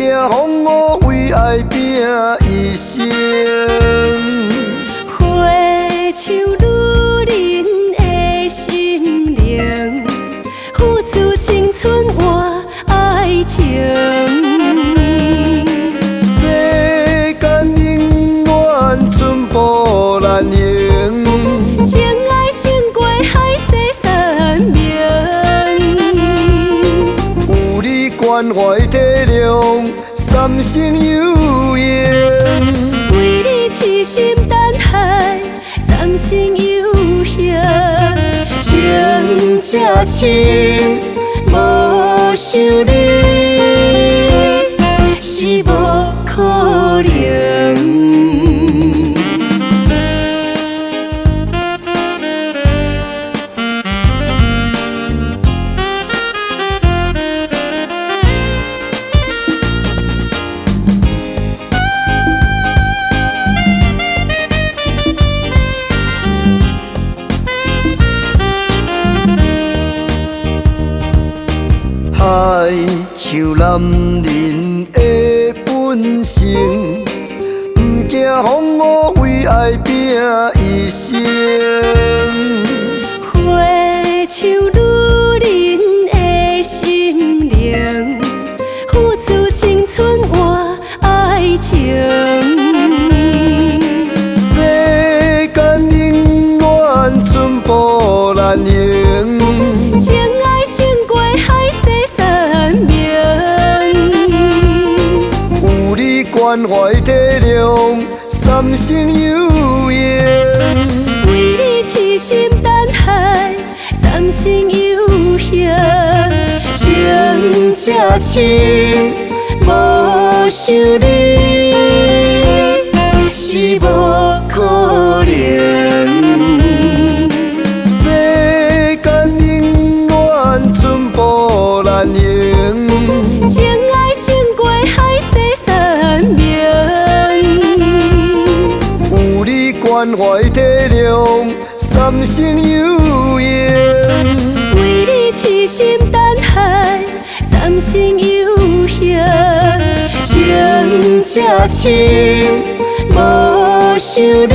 惊风雨，为爱拼一生。花像女人的心灵，付出青春换爱情。世间永远寸步难行，情爱胜过海誓山盟。有你关怀体谅，三生有缘。为你痴心等待，三生有幸。情这深，无想你是无可能。爱像男人的本性，不惊风雨，为爱拼一生。花像女人的心灵，付出青春换爱情。世间永远寸步难行，情爱胜过海誓山盟。有你关怀体谅，三生有缘。为你痴心等待，三生有幸。情这深，无想你是无可能。世间永远寸步难行，情爱胜过海誓山盟。有你关怀体谅，三生有缘。为你痴心等待，三生有幸。情这深，无想你